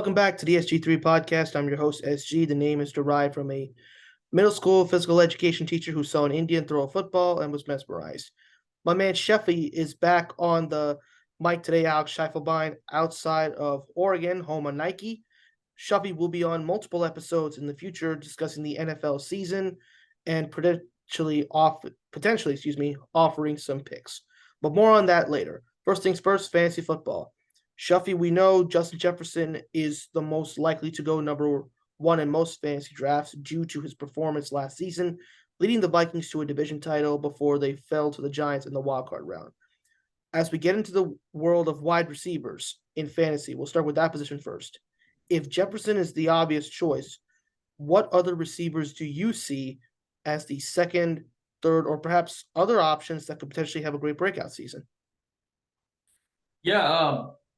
Welcome back to the SGIII Podcast. I'm your host, SG. The name is derived from a middle school physical education teacher who saw an Indian throw a football and was mesmerized. My man Shuffy is back on the mic today, Alex Scheifelbein, outside of Oregon, home of Nike. Shuffy will be on multiple episodes in the future discussing the NFL season and potentially offering some picks. But more on that later. First things first, fantasy football. Shuffy, we know Justin Jefferson is the most likely to go number one in most fantasy drafts due to his performance last season, leading the Vikings to a division title before they fell to the Giants in the wildcard round. As we get into the world of wide receivers in fantasy, we'll start with that position first. If Jefferson is the obvious choice, what other receivers do you see as the second, third, or perhaps other options that could potentially have a great breakout season?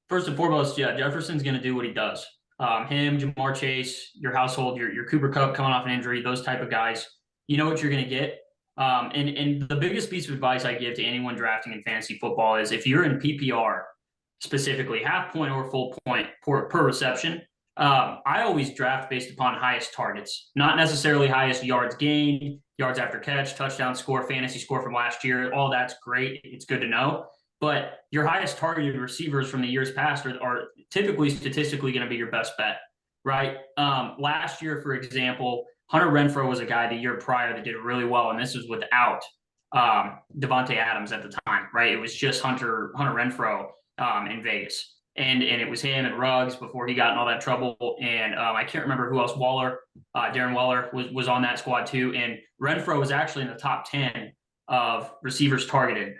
First and foremost, Jefferson's going to do what he does. Him, Jamar Chase, your household, your Cooper Kupp coming off an injury, those type of guys, you know what you're going to get. And the biggest piece of advice I give to anyone drafting in fantasy football is if you're in PPR, specifically half point or full point per reception, I always draft based upon highest targets, not necessarily highest yards gained, yards after catch, touchdown score, fantasy score from last year. All that's great. It's good to know. But your highest targeted receivers from the years past are typically statistically going to be your best bet, right? Last year, for example, Hunter Renfrow was a guy the year prior that did really well, and this was without Devontae Adams at the time, right? It was just Hunter Renfrow in Vegas. And it was him and Ruggs before he got in all that trouble. And I can't remember who else. Darren Waller was on that squad too. And Renfrow was actually in the top 10 of receivers targeted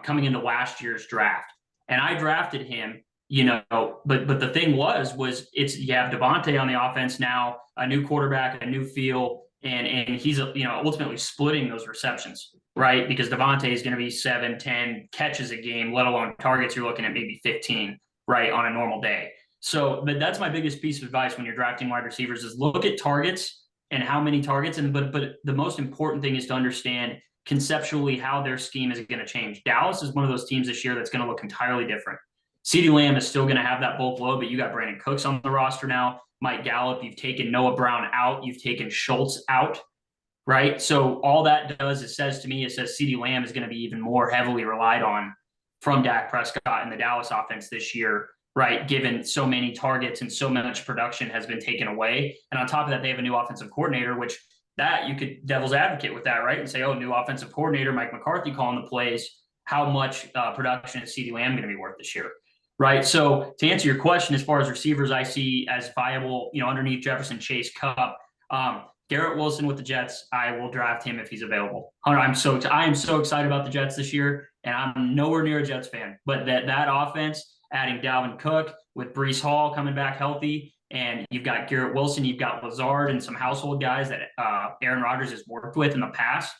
coming into last year's draft. And I drafted him, but the thing was you have Devontae on the offense now, a new quarterback, a new feel, and he's ultimately splitting those receptions, right? Because Devontae is going to be 7-10 catches a game, let alone targets. You're looking at maybe 15, right, on a normal day. So, but that's my biggest piece of advice when you're drafting wide receivers is look at targets and how many targets. But the most important thing is to understand conceptually how their scheme is going to change. Dallas is one of those teams this year that's going to look entirely different. CeeDee Lamb is still going to have that bulk load, but you got Brandon Cooks on the roster now, Mike Gallup, you've taken Noah Brown out, you've taken Schultz out, right? So all that does is says CeeDee Lamb is going to be even more heavily relied on from Dak Prescott and the Dallas offense this year, right? Given so many targets and so much production has been taken away. And on top of that, they have a new offensive coordinator, which that you could devil's advocate with that, right? And say, new offensive coordinator, Mike McCarthy calling the plays. How much production is CeeDee Lamb going to be worth this year, right? So to answer your question, as far as receivers, I see as viable, underneath Jefferson, Chase, Kupp, Garrett Wilson with the Jets. I will draft him if he's available. I am so excited about the Jets this year, and I'm nowhere near a Jets fan. But that offense, adding Dalvin Cook with Breece Hall coming back healthy. And you've got Garrett Wilson, you've got Lazard and some household guys that Aaron Rodgers has worked with in the past.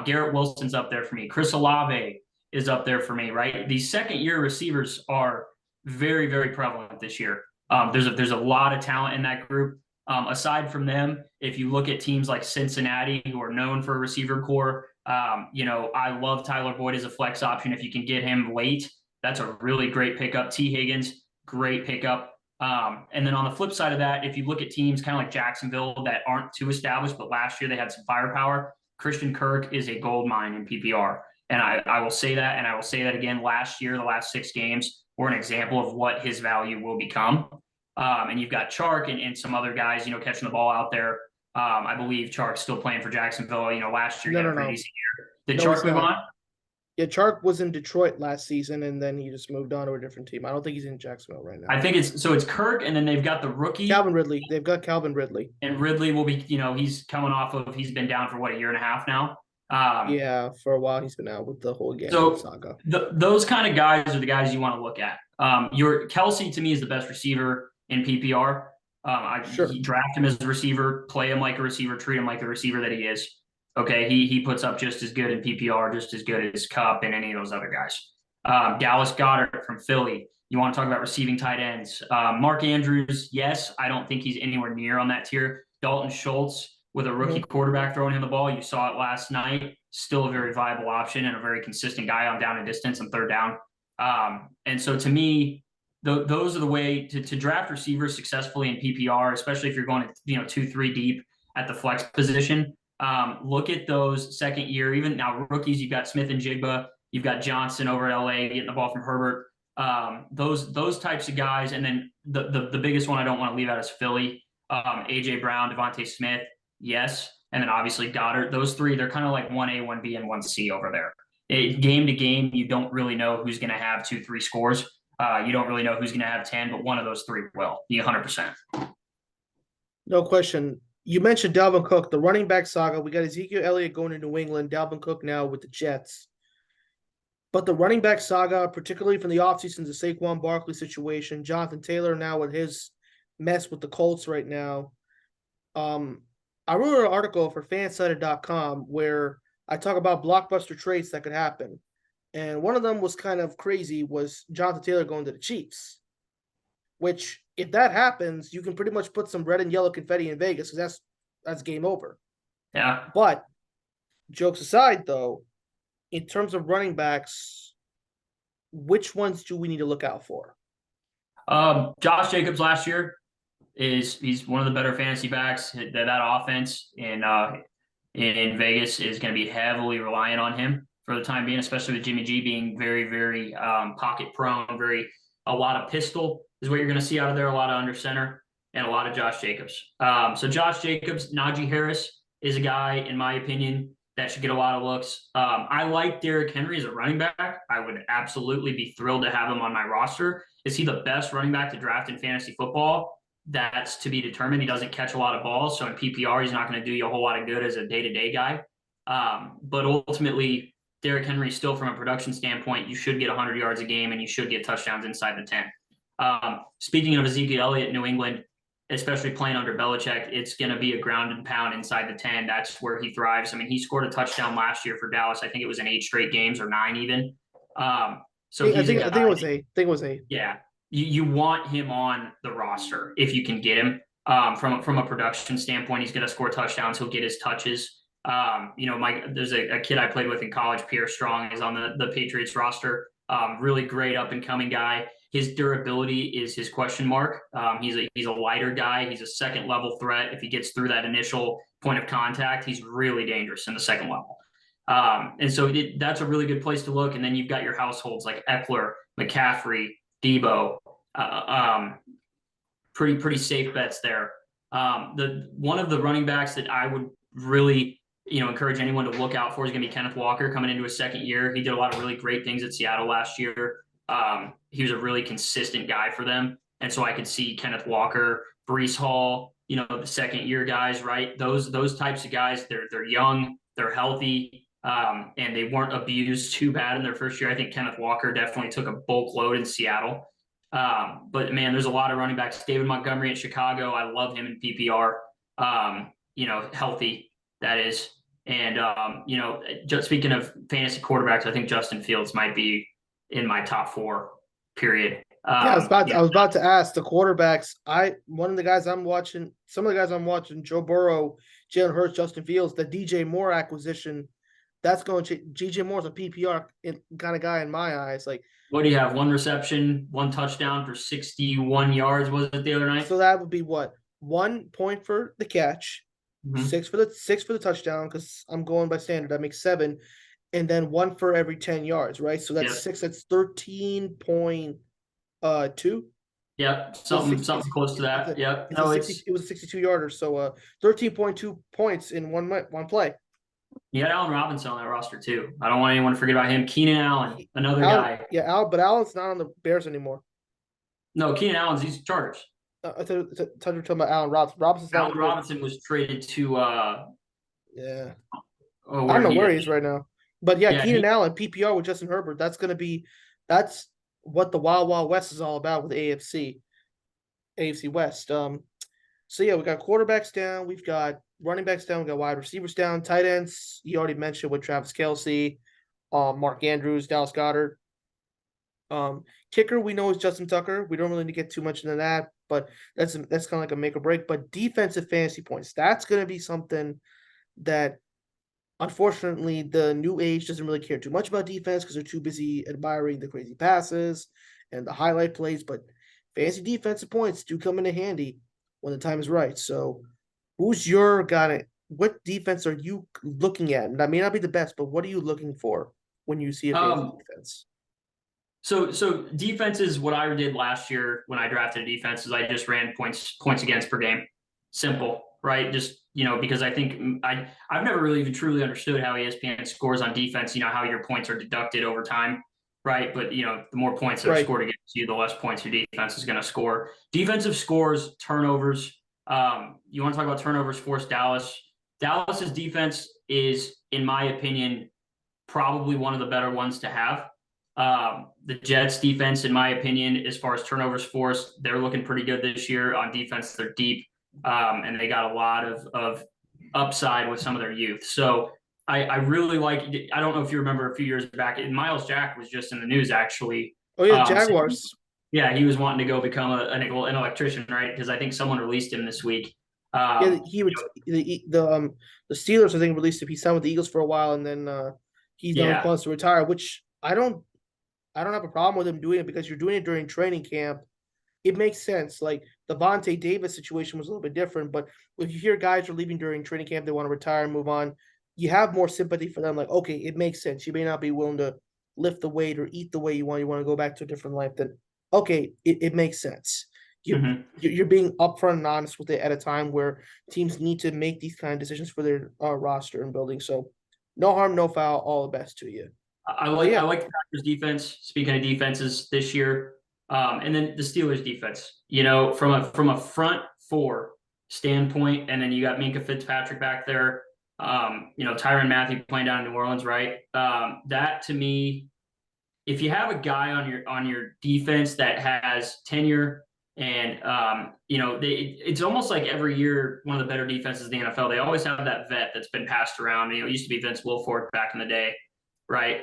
Garrett Wilson's up there for me. Chris Olave is up there for me, right? These second-year receivers are very, very prevalent this year. There's a lot of talent in that group. Aside from them, if you look at teams like Cincinnati, who are known for a receiver core, I love Tyler Boyd as a flex option. If you can get him late, that's a really great pickup. T. Higgins, great pickup. And then on the flip side of that, if you look at teams kind of like Jacksonville that aren't too established, but last year they had some firepower, Christian Kirk is a gold mine in PPR. And I will say that, and I will say that again, last year, the last 6 games were an example of what his value will become. And you've got Chark and some other guys, catching the ball out there. I believe Chark's still playing for Jacksonville. Last year he had a pretty decent year. Did Chark move on? Yeah, Chark was in Detroit last season, and then he just moved on to a different team. I don't think he's in Jacksonville right now. I think it's Kirk, and then they've got the rookie. Calvin Ridley. They've got Calvin Ridley. And Ridley will be, he's coming off of, he's been down for, a year and a half now? Yeah, for a while he's been out with the whole game saga. Those kind of guys are the guys you want to look at. Your Kelsey, to me, is the best receiver in PPR. You draft him as a receiver, play him like a receiver, treat him like the receiver that he is. Okay, he puts up just as good in PPR, just as good as Kupp and any of those other guys. Dallas Goedert from Philly. You want to talk about receiving tight ends. Mark Andrews, yes, I don't think he's anywhere near on that tier. Dalton Schultz with a rookie quarterback throwing him the ball. You saw it last night. Still a very viable option and a very consistent guy on down and distance and third down. And so to me, those are the way to draft receivers successfully in PPR, especially if you're going, 2-3 deep at the flex position. Look at those second year, even now rookies. You've got Smith and Jigba, you've got Johnson over at LA getting the ball from Herbert. Those types of guys, and then the biggest one I don't want to leave out is Philly. AJ Brown, Devontae Smith, yes, and then obviously Goddard. Those three, they're kind of like 1A, 1B, and 1C over there. Game to game, you don't really know who's going to have 2-3 scores. You don't really know who's going to have 10, but one of those three will. 100%. No question. You mentioned Dalvin Cook, the running back saga. We got Ezekiel Elliott going to New England, Dalvin Cook now with the Jets. But the running back saga, particularly from the offseason, the Saquon Barkley situation, Jonathan Taylor now with his mess with the Colts right now. I wrote an article for fansided.com where I talk about blockbuster trades that could happen. And one of them was kind of crazy, was Jonathan Taylor going to the Chiefs, which if that happens, you can pretty much put some red and yellow confetti in Vegas because that's game over. Yeah. But jokes aside, though, in terms of running backs, which ones do we need to look out for? Josh Jacobs last year he's one of the better fantasy backs. That offense in Vegas is going to be heavily reliant on him for the time being, especially with Jimmy G being very, very pocket prone, a lot of pistol is what you're going to see out of there, a lot of under center, and a lot of Josh Jacobs. So Josh Jacobs, Najee Harris is a guy, in my opinion, that should get a lot of looks. I like Derrick Henry as a running back. I would absolutely be thrilled to have him on my roster. Is he the best running back to draft in fantasy football? That's to be determined. He doesn't catch a lot of balls, so in PPR, he's not going to do you a whole lot of good as a day-to-day guy. But ultimately, Derrick Henry, still from a production standpoint, you should get 100 yards a game and you should get touchdowns inside the 10. Speaking of Ezekiel Elliott, New England, especially playing under Belichick, it's going to be a ground and pound inside the 10. That's where he thrives. I mean, he scored a touchdown last year for Dallas. I think it was in 8 straight games or 9 even. So I think it was 8. I think it was 8. Yeah. You want him on the roster if you can get him. From a production standpoint, he's going to score touchdowns. He'll get his touches. There's a kid I played with in college, Pierre Strong, is on the Patriots roster. Really great up and coming guy. His durability is his question mark. He's a lighter guy. He's a second level threat. If he gets through that initial point of contact, he's really dangerous in the second level. And so that's a really good place to look. And then you've got your households like Eckler, McCaffrey, Debo, pretty safe bets there. One of the running backs that I would really encourage anyone to look out for is going to be Kenneth Walker coming into his second year. He did a lot of really great things at Seattle last year. He was a really consistent guy for them, and so I could see Kenneth Walker, Breece Hall, the second year guys, right? Those types of guys. They're young, they're healthy. And they weren't abused too bad in their first year. I think Kenneth Walker definitely took a bulk load in Seattle. But man, there's a lot of running backs. David Montgomery at Chicago, I love him in PPR. Healthy, that is. And just speaking of fantasy quarterbacks, I think Justin Fields might be in my top 4. Period. I was about to ask the quarterbacks. Some of the guys I'm watching, Joe Burrow, Jalen Hurts, Justin Fields, the DJ Moore acquisition. That's going to DJ Moore's a PPR kind of guy in my eyes. Like, what do you have? 1 reception, 1 touchdown for 61 yards. Was it the other night? So that would be what? 1 point for the catch, 6 for the touchdown. Because I'm going by standard, that makes 7, and then 1 for every 10 yards, right? So that's 6. That's 13.2. Yep, something close to that. Yep. It was a 62 yarder. So 13.2 points in one play. You had Allen Robinson on that roster too. I don't want anyone to forget about him. Keenan Allen, another guy. Yeah, but Allen's not on the Bears anymore. No, Keenan Allen's he's Chargers. I thought you were talking about Allen Robinson. Allen Robinson was traded to yeah. I don't know where he is right now. But yeah, Keenan Allen, PPR with Justin Herbert. That's what the Wild Wild West is all about with AFC West. So yeah, we got quarterbacks down, we've got running backs down, we got wide receivers down, tight ends. You already mentioned with Travis Kelce, Mark Andrews, Dallas Goedert. Kicker we know is Justin Tucker. We don't really need to get too much into that, but that's kind of like a make or break. But defensive fantasy points, that's going to be something that unfortunately the new age doesn't really care too much about defense because they're too busy admiring the crazy passes and the highlight plays. But fantasy defensive points do come into handy when the time is right. So, who's your guy? What defense are you looking at? And that may not be the best, but what are you looking for when you see a fantasy defense? So defense is what I did last year when I drafted a defense is I just ran points against per game. Simple, right? Just, because I think I've never really even truly understood how ESPN scores on defense, how your points are deducted over time, right? But, the more points that are scored against you, the less points your defense is going to score. Defensive scores, turnovers. You want to talk about turnovers forced Dallas. Dallas's defense is, in my opinion, probably one of the better ones to have. The Jets defense, in my opinion, as far as turnovers forced, they're looking pretty good this year. On defense, they're deep, and they got a lot of upside with some of their youth. So I really like. I don't know if you remember a few years back, Miles Jack was just in the news actually. Oh yeah, Jaguars. So he was wanting to go become an electrician, right? Because I think someone released him this week. He would the Steelers I think released him. He signed with the Eagles for a while, and then he's done plans to retire, which I don't have a problem with him doing it because you're doing it during training camp. It makes sense. Like the Vontae Davis situation was a little bit different, but if you hear guys are leaving during training camp, they want to retire and move on, you have more sympathy for them. Like, okay, it makes sense. You may not be willing to lift the weight or eat the way you want. You want to go back to a different life. Then, okay, it makes sense. You're being upfront and honest with it at a time where teams need to make these kind of decisions for their roster and building. So, no harm, no foul. All the best to you. I like the Packers defense. Speaking of defenses this year, and then the Steelers defense. From a front four standpoint, and then you got Minkah Fitzpatrick back there. Tyrann Mathieu playing down in New Orleans, right? That to me, if you have a guy on your defense that has tenure, and it's almost like every year one of the better defenses in the NFL. They always have that vet that's been passed around. It used to be Vince Wilfork back in the day, right?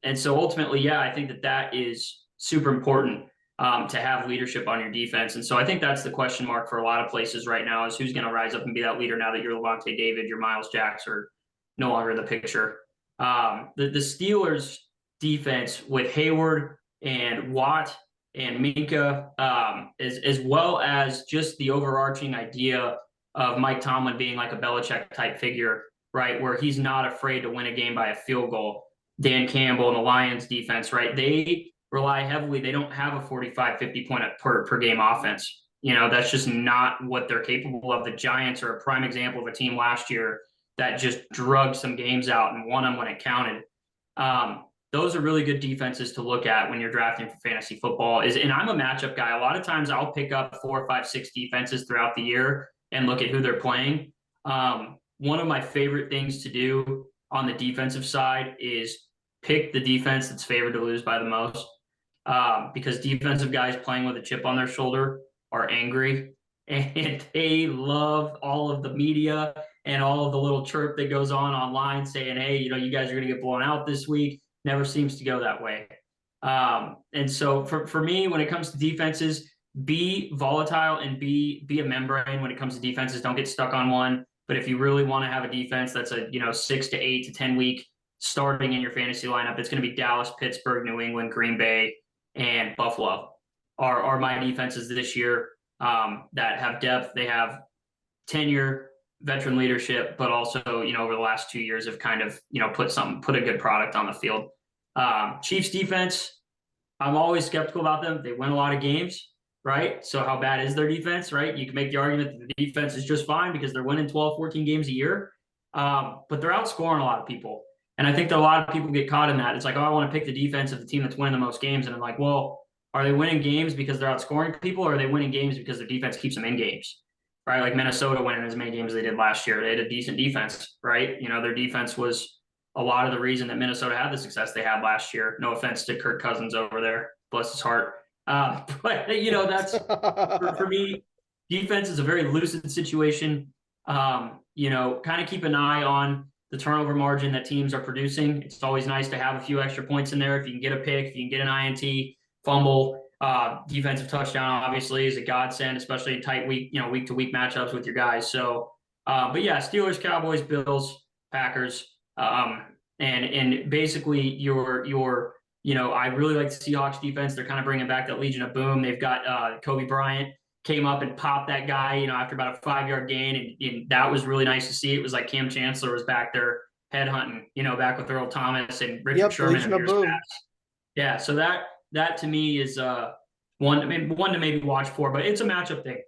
And so ultimately, I think that is super important to have leadership on your defense. And so I think that's the question mark for a lot of places right now is who's going to rise up and be that leader now that your Levante David, your Miles Jacks are no longer in the picture. The Steelers defense with Hayward and Watt and Minkah, as well as just the overarching idea of Mike Tomlin being like a Belichick type figure, right, where he's not afraid to win a game by a field goal. Dan Campbell and the Lions defense, right, they rely heavily. They don't have a 45, 50 point per game offense. That's just not what they're capable of. The Giants are a prime example of a team last year that just drugged some games out and won them when it counted. Those are really good defenses to look at when you're drafting for fantasy football. And I'm a matchup guy. A lot of times I'll pick up 4, 5, 6 defenses throughout the year and look at who they're playing. One of my favorite things to do on the defensive side is pick the defense that's favored to lose by the most, because defensive guys playing with a chip on their shoulder are angry, and they love all of the media and all of the little chirp that goes on online saying, hey, you guys are going to get blown out this week. Never seems to go that way. And so for me, when it comes to defenses, be volatile and be a membrane when it comes to defenses. Don't get stuck on one. But if you really want to have a defense that's a 6 to 8 to 10 week starting in your fantasy lineup, it's going to be Dallas, Pittsburgh, New England, Green Bay, and Buffalo are my defenses this year that have depth. They have tenure, veteran leadership, but also over the last 2 years have kind of put a good product on the field. Chiefs defense, I'm always skeptical about them. They win a lot of games, right? So how bad is their defense, right? You can make the argument that the defense is just fine because they're winning 12, 14 games a year, but they're outscoring a lot of people. And I think that a lot of people get caught in that. It's like, oh, I want to pick the defense of the team that's winning the most games. And I'm like, well, are they winning games because they're outscoring people, or are they winning games because their defense keeps them in games, right? Like Minnesota winning as many games as they did last year. They had a decent defense, right? Their defense was a lot of the reason that Minnesota had the success they had last year. No offense to Kirk Cousins over there. Bless his heart. But, that's for me, defense is a very lucid situation. Kind of keep an eye on the turnover margin that teams are producing. It's always nice to have a few extra points in there. If you can get a pick, if you can get an INT, fumble, defensive touchdown, obviously, is a godsend, especially in tight week to week matchups with your guys. So, but yeah, Steelers, Cowboys, Bills, Packers, and basically your I really like the Seahawks defense. They're kind of bringing back that Legion of Boom. They've got Kobe Bryant came up and popped that guy, after about a 5-yard gain. And that was really nice to see. It was like Cam Chancellor was back there headhunting, back with Earl Thomas and Richard Yep, the Sherman Legion in of years Boom. past. Yeah, so that to me is one to maybe watch for, but it's a matchup thing.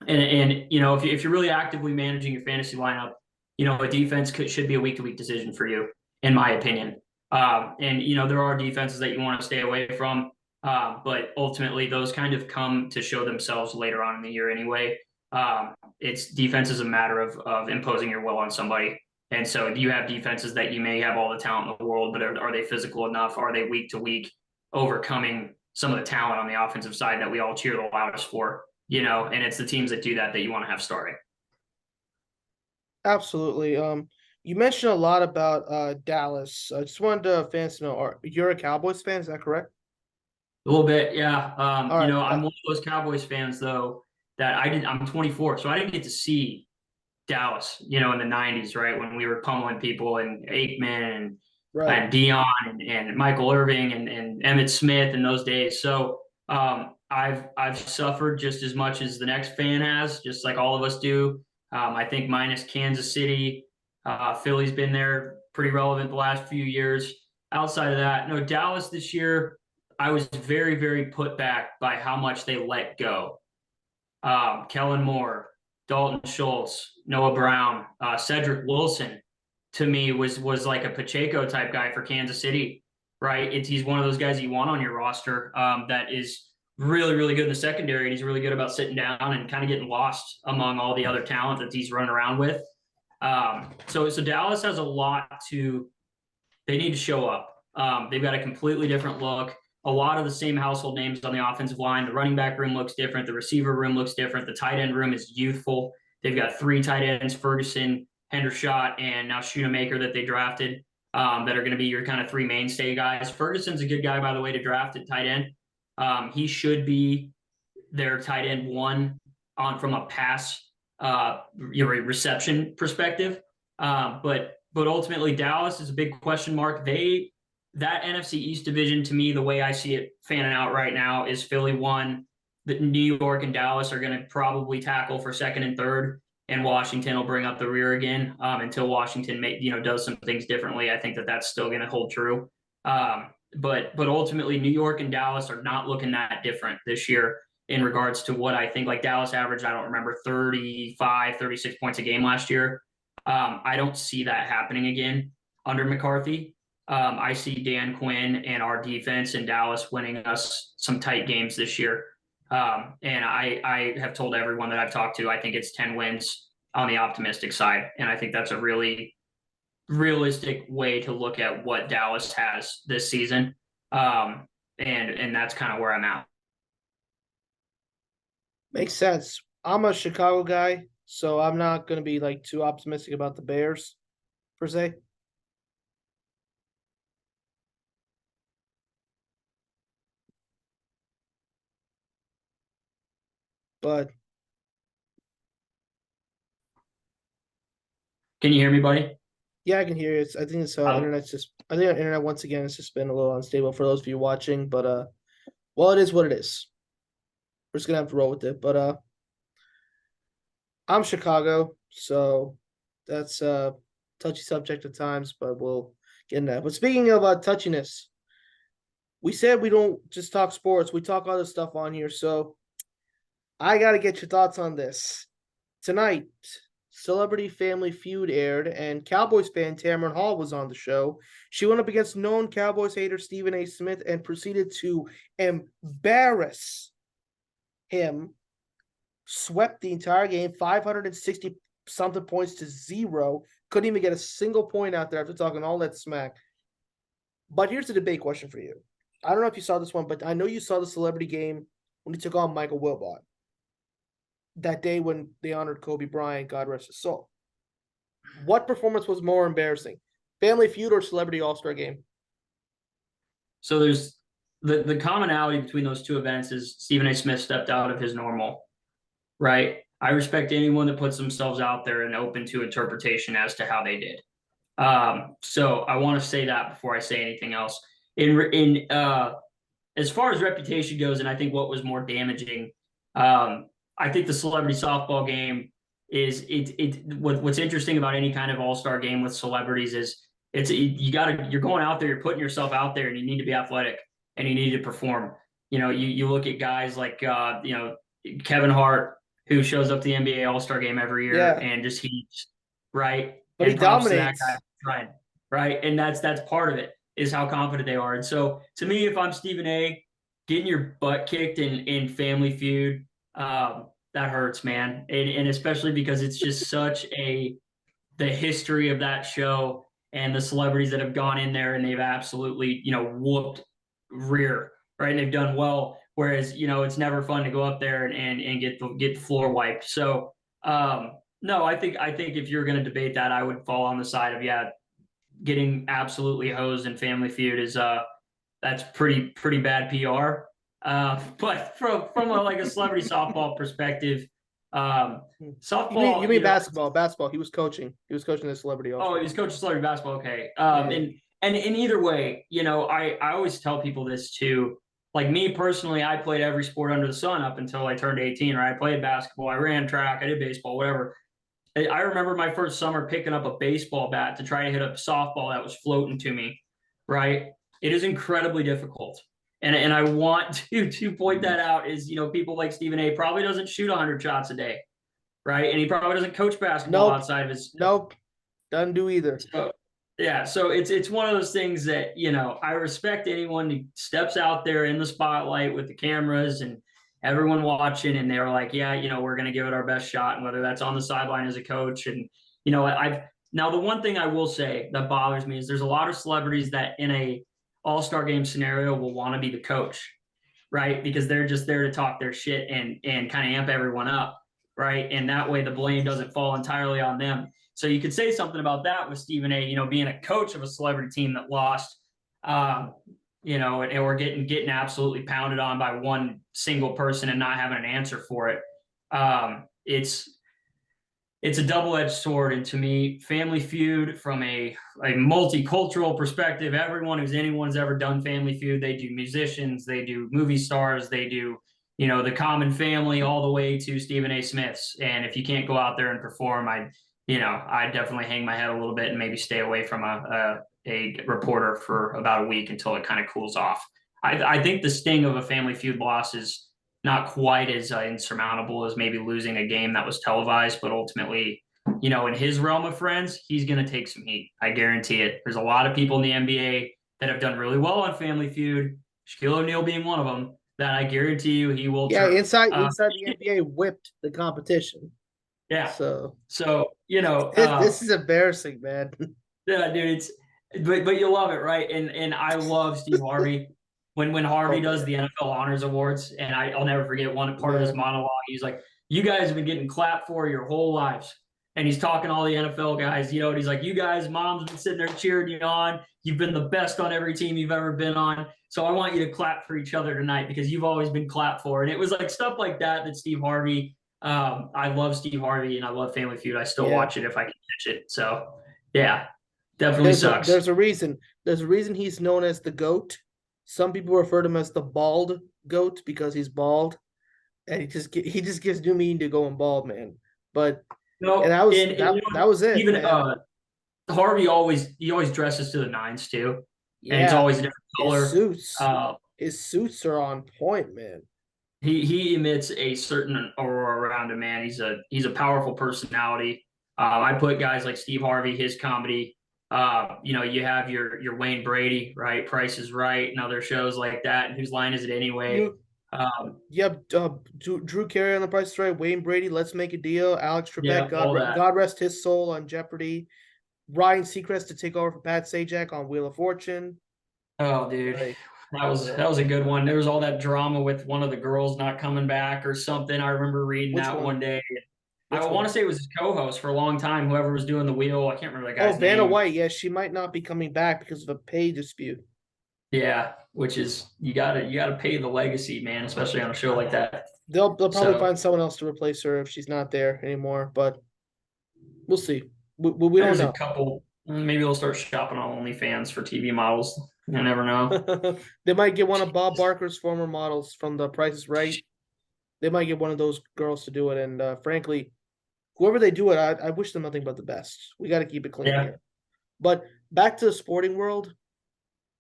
And if you're really actively managing your fantasy lineup, a defense should be a week-to-week decision for you, in my opinion. And there are defenses that you want to stay away from, but ultimately those kind of come to show themselves later on in the year anyway. It's defense is a matter of imposing your will on somebody. And so you have defenses that you may have all the talent in the world, but are they physical enough? Are they week to week overcoming some of the talent on the offensive side that we all cheer the loudest for? And it's the teams that do that you want to have starting. Absolutely. You mentioned a lot about Dallas. I just wanted to fans to know, you're a Cowboys fan? Is that correct? A little bit, yeah. All right. I'm one of those Cowboys fans though that I'm 24, so I didn't get to see Dallas, in the 90s, right? When we were pummeling people and Aikman and Dion and Michael Irving and Emmitt Smith in those days. So I've suffered just as much as the next fan has, just like all of us do. I think minus Kansas City, Philly's been there pretty relevant the last few years. Outside of that, no, Dallas this year, I was very, very put back by how much they let go. Kellen Moore, Dalton Schultz, Noah Brown, Cedric Wilson, to me was like a Pacheco type guy for Kansas City, right? He's one of those guys you want on your roster that is really, really good in the secondary, and he's really good about sitting down and kind of getting lost among all the other talent that he's running around with. So Dallas has a lot they need to show up. They've got a completely different look. A lot of the same household names on the offensive line. The running back room looks different. The receiver room looks different. The tight end room is youthful. They've got 3 tight ends, Ferguson, Hendershot, and now Schoonamaker that they drafted that are going to be your kind of 3 mainstay guys. Ferguson's a good guy, by the way, to draft at tight end. He should be their tight end 1 from a pass reception perspective. But ultimately, Dallas is a big question mark. That NFC East division, to me, the way I see it fanning out right now is Philly 1. The New York and Dallas are going to probably tackle for 2nd and 3rd, and Washington will bring up the rear again until Washington does some things differently. I think that's still going to hold true. But ultimately, New York and Dallas are not looking that different this year in regards to what I think. Like Dallas averaged, I don't remember, 35, 36 points a game last year. I don't see that happening again under McCarthy. I see Dan Quinn and our defense in Dallas winning us some tight games this year. And I have told everyone that I've talked to, I think it's 10 wins on the optimistic side. And I think that's a really realistic way to look at what Dallas has this season. And that's kind of where I'm at. Makes sense. I'm a Chicago guy, so I'm not going to be like too optimistic about the Bears per se. But can you hear me, buddy? Yeah, I can hear you. I think it's internet's just. I think our internet once again has just been a little unstable for those of you watching. But well, it is what it is. We're just gonna have to roll with it. But I'm Chicago, so that's a touchy subject at times. But we'll get in that. But speaking of touchiness, we said we don't just talk sports. We talk other stuff on here. So I got to get your thoughts on this. Tonight, Celebrity Family Feud aired, and Cowboys fan Tamron Hall was on the show. She went up against known Cowboys hater Stephen A. Smith and proceeded to embarrass him. Swept the entire game, 560-something points to 0. Couldn't even get a single point out there after talking all that smack. But here's the debate question for you. I don't know if you saw this one, but I know you saw the Celebrity game when he took on Michael Wilbon. That day when they honored Kobe Bryant, God rest his soul. What performance was more embarrassing? Family Feud or Celebrity All-Star Game? So there's the commonality between those two events is Stephen A. Smith stepped out of his normal, right? I respect anyone that puts themselves out there and open to interpretation as to how they did. So I want to say that before I say anything else. in as far as reputation goes, and I think what was more damaging, I think the celebrity softball game is what's interesting about any kind of all-star game with celebrities is you're going out there, you're putting yourself out there, and you need to be athletic and you need to perform. You look at guys like Kevin Hart, who shows up to the NBA All-Star game every year and just heats, right? But and he dominates. That guy trying, right? And that's part of it, is how confident they are. And so to me, if I'm Stephen A., getting your butt kicked in Family Feud, that hurts, man. And especially because it's just the history of that show and the celebrities that have gone in there and they've absolutely, whooped rear, right? And they've done well. Whereas, it's never fun to go up there and get the floor wiped. So, no, I think if you're going to debate that, I would fall on the side of, getting absolutely hosed in Family Feud is, that's pretty bad PR. But from a celebrity softball perspective, softball. You mean basketball? Basketball. He was coaching the celebrity. Oh, he was coaching celebrity basketball. Okay. And in either way, I always tell people this too. Like me personally, I played every sport under the sun up until I turned 18. Right? I played basketball, I ran track, I did baseball, whatever. I remember my first summer picking up a baseball bat to try to hit a softball that was floating to me. Right? It is incredibly difficult. And I want to point that out is, people like Stephen A. probably doesn't shoot 100 shots a day, right? And he probably doesn't coach basketball outside of his. Nope, doesn't do either. So it's one of those things that, I respect anyone who steps out there in the spotlight with the cameras and everyone watching, and they're like, we're going to give it our best shot, and whether that's on the sideline as a coach. And, now the one thing I will say that bothers me is there's a lot of celebrities that in a all-star game scenario will want to be the coach, right? Because they're just there to talk their shit and kind of amp everyone up, right? And that way the blame doesn't fall entirely on them. So you could say something about that with Stephen A., being a coach of a celebrity team that lost, and we're getting absolutely pounded on by one single person and not having an answer for it. It's a double-edged sword. And to me, Family Feud, from a multicultural perspective, anyone's ever done Family Feud, they do musicians, they do movie stars, they do, the common family, all the way to Stephen A. Smith's. And if you can't go out there and perform, I'd definitely hang my head a little bit and maybe stay away from a reporter for about a week until it kind of cools off. I think the sting of a Family Feud loss is not quite as insurmountable as maybe losing a game that was televised, but ultimately, in his realm of friends, he's going to take some heat. I guarantee it. There's a lot of people in the NBA that have done really well on Family Feud, Shaquille O'Neal being one of them, that I guarantee you he will. Yeah, inside the NBA whipped the competition. Yeah. So this is embarrassing, man. Yeah, dude. But you love it, right? And I love Steve Harvey. When Harvey does the NFL Honors Awards, and I'll never forget one part of his monologue. He's like, "You guys have been getting clapped for your whole lives," and he's talking to all the NFL guys. And he's like, "You guys, mom's been sitting there cheering you on. You've been the best on every team you've ever been on. So I want you to clap for each other tonight because you've always been clapped for." And it was like stuff like that Steve Harvey. I love Steve Harvey and I love Family Feud. I still watch it if I can catch it. So yeah, definitely sucks. There's a reason. There's a reason he's known as the GOAT. Some people refer to him as the bald GOAT because he's bald, and he just gives new meaning to going bald, man. But that was it. Even Harvey always dresses to the nines too, and it's always a different color. His suits are on point, man. He emits a certain aura around him, man. He's a powerful personality. I put guys like Steve Harvey, his comedy. You have your Wayne Brady, right? Price is Right, and other shows like that. And whose line is it anyway? Drew Carey on The Price is Right, Wayne Brady, Let's Make a Deal, Alex Trebek, God rest his soul, on Jeopardy, Ryan Seacrest to take over for Pat Sajak on Wheel of Fortune. Oh, dude. That was a good one. There was all that drama with one of the girls not coming back or something. I remember reading one day. I want to say it was his co-host for a long time, whoever was doing the wheel. I can't remember that guy's name. Vanna White. Yeah, she might not be coming back because of a pay dispute. Yeah, which is you gotta pay the legacy, man, especially on a show like that. They'll probably find someone else to replace her if she's not there anymore, but we'll see. We don't know. Maybe they'll start shopping on OnlyFans for TV models. You never know. They might get one of Bob Barker's former models from The Price is Right. They might get one of those girls to do it. And frankly, whoever they do it, I wish them nothing but the best. We got to keep it clean here. But back to the sporting world,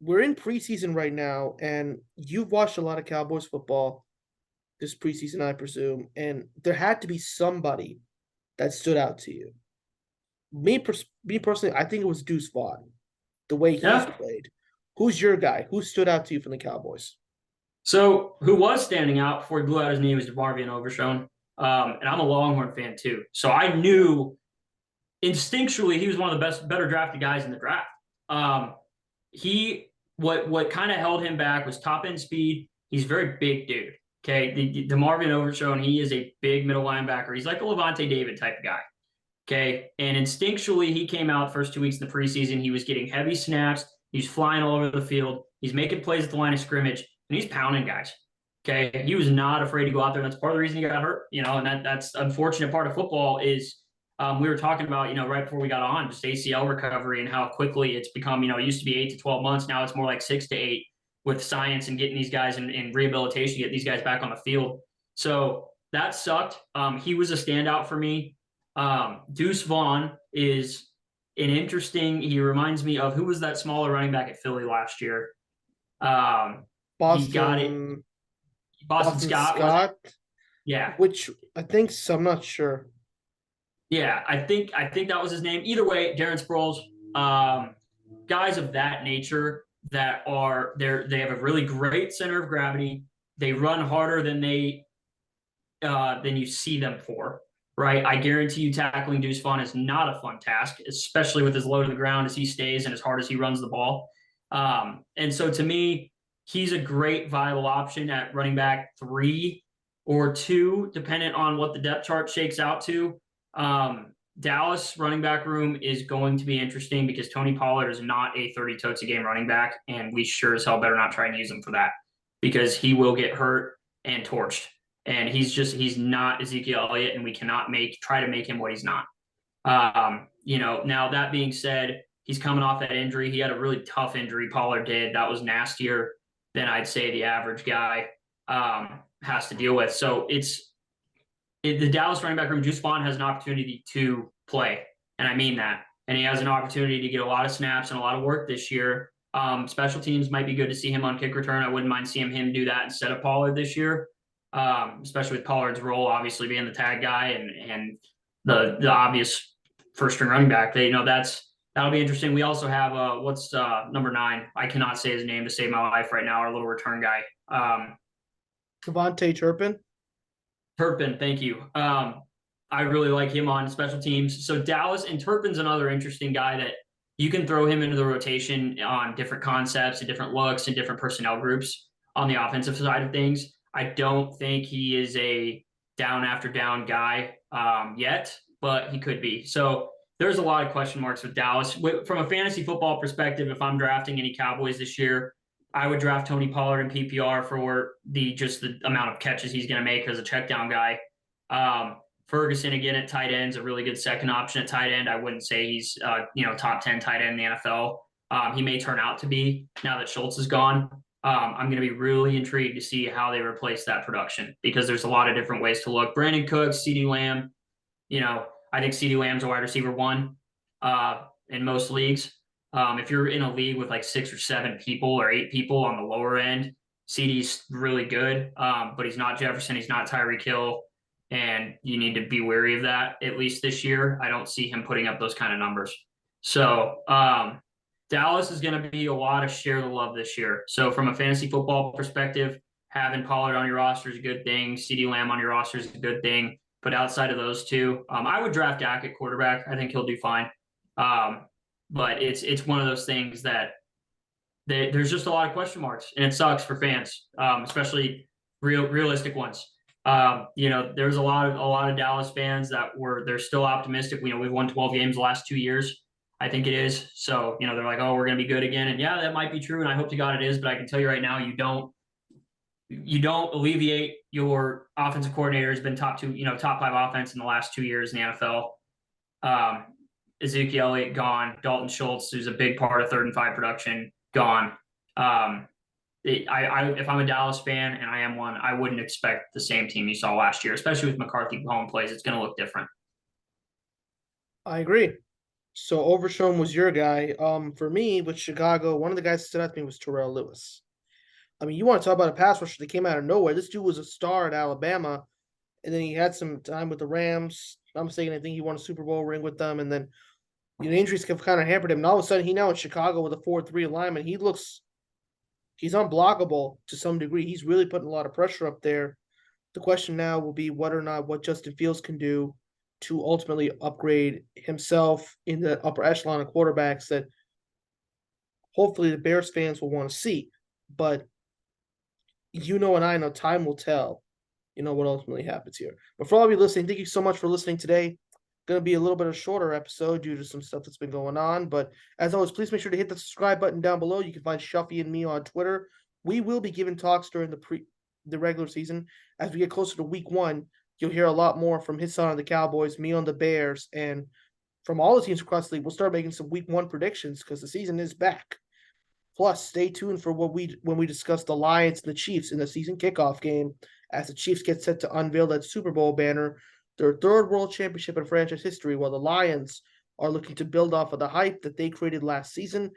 we're in preseason right now, and you've watched a lot of Cowboys football this preseason, I presume, and there had to be somebody that stood out to you. Me personally, I think it was Deuce Vaughn, the way he's played. Who's your guy? Who stood out to you from the Cowboys? So, who was standing out before he blew out his knee was DeMarvion Overshown. And I'm a Longhorn fan too. So I knew instinctually he was one of the better drafted guys in the draft. What kind of held him back was top end speed. He's a very big dude. Okay. DeMarvion Overshown, he is a big middle linebacker. He's like a Levante David type of guy. Okay. And instinctually, he came out first 2 weeks in the preseason. He was getting heavy snaps. He's flying all over the field. He's making plays at the line of scrimmage, and he's pounding guys. Okay. He was not afraid to go out there. That's part of the reason he got hurt, and that's unfortunate part of football is we were talking about, right before we got on, just ACL recovery and how quickly it's become, it used to be 8 to 12 months. Now it's more like 6 to 8 with science and getting these guys in rehabilitation, get these guys back on the field. So that sucked. He was a standout for me. Deuce Vaughn is he reminds me of, who was that smaller running back at Philly last year? Boston. He got it. Boston Scott. Yeah. Which I think so. I'm not sure. Yeah, I think that was his name. Either way, Darren Sproles, guys of that nature that are there, they have a really great center of gravity. They run harder than you see them for, right? I guarantee you tackling Deuce Vaughn is not a fun task, especially with his low to the ground as he stays and as hard as he runs the ball. And so to me, he's a great viable option at running back 3 or 2, dependent on what the depth chart shakes out to. Dallas running back room is going to be interesting because Tony Pollard is not a 30 totes a game running back, and we sure as hell better not try and use him for that because he will get hurt and torched. And he's not Ezekiel Elliott, and we cannot try to make him what he's not. Now that being said, he's coming off that injury. He had a really tough injury, Pollard did. That was nastier than I'd say the average guy has to deal with. So the Dallas running back room, Deuce Vaughn has an opportunity to play, and I mean that. And he has an opportunity to get a lot of snaps and a lot of work this year. Special teams might be good to see him on kick return. I wouldn't mind seeing him do that instead of Pollard this year, especially with Pollard's role obviously being the tag guy and the obvious first string running back. That'll be interesting. We also have number 9. I cannot say his name to save my life right now. Our little return guy, Devontae Turpin. Turpin, thank you. I really like him on special teams. So Dallas, and Turpin's another interesting guy that you can throw him into the rotation on different concepts and different looks and different personnel groups on the offensive side of things. I don't think he is a down after down guy yet, but he could be. So there's a lot of question marks with Dallas. From a fantasy football perspective, if I'm drafting any Cowboys this year, I would draft Tony Pollard in PPR for the amount of catches he's going to make as a check down guy. Ferguson, again, at tight end, is a really good second option at tight end. I wouldn't say he's, top 10 tight end in the NFL. He may turn out to be now that Schultz is gone. I'm going to be really intrigued to see how they replace that production because there's a lot of different ways to look. Brandon Cooks, CeeDee Lamb, I think CeeDee Lamb's a wide receiver 1 in most leagues. If you're in a league with like 6 or 7 people or 8 people on the lower end, CeeDee's really good, but he's not Jefferson. He's not Tyreek Hill, and you need to be wary of that, at least this year. I don't see him putting up those kind of numbers. So Dallas is going to be a lot of share the love this year. So from a fantasy football perspective, having Pollard on your roster is a good thing. CeeDee Lamb on your roster is a good thing. But outside of those two, I would draft Dak at quarterback. I think he'll do fine. But it's one of those things that there's just a lot of question marks, and it sucks for fans, especially realistic ones. There's a lot of Dallas fans they're still optimistic. We've won 12 games the last 2 years, I think it is. So they're like, oh, we're going to be good again, and yeah, that might be true, and I hope to God it is. But I can tell you right now, you don't alleviate your offensive coordinator has been top 5 offense in the last 2 years in the NFL. Ezekiel Elliott gone. Dalton Schultz, who's a big part of 3rd and 5 production, gone. If I'm a Dallas fan, and I am one, I wouldn't expect the same team you saw last year, especially with McCarthy home plays. It's going to look different. I agree. So Overshown was your guy. For me, with Chicago, one of the guys that stood out to me was Terrell Lewis. I mean, you want to talk about a pass rusher that came out of nowhere. This dude was a star at Alabama, and then he had some time with the Rams. I'm saying I think he won a Super Bowl ring with them, and then injuries have kind of hampered him. And all of a sudden, he now in Chicago with a 4-3 alignment. He's unblockable to some degree. He's really putting a lot of pressure up there. The question now will be whether or not what Justin Fields can do to ultimately upgrade himself in the upper echelon of quarterbacks that hopefully the Bears fans will want to see. But and I know time will tell, what ultimately happens here. But for all of you listening, thank you so much for listening today. Going to be a little bit of a shorter episode due to some stuff that's been going on. But as always, please make sure to hit the subscribe button down below. You can find Shuffy and me on Twitter. We will be giving talks during the regular season. As we get closer to week 1, you'll hear a lot more from his son on the Cowboys, me on the Bears, and from all the teams across the league. We'll start making some week 1 predictions because the season is back. Plus, stay tuned for when we discuss the Lions and the Chiefs in the season kickoff game as the Chiefs get set to unveil that Super Bowl banner, their 3rd world championship in franchise history, while the Lions are looking to build off of the hype that they created last season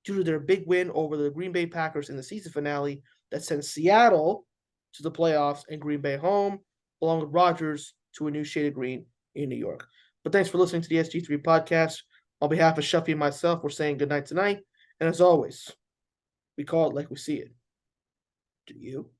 due to their big win over the Green Bay Packers in the season finale that sent Seattle to the playoffs and Green Bay home, along with Rodgers to a new shade of green in New York. But thanks for listening to the SGIII Podcast. On behalf of Shuffy and myself, we're saying good night tonight. And as always, we call it like we see it. Do you?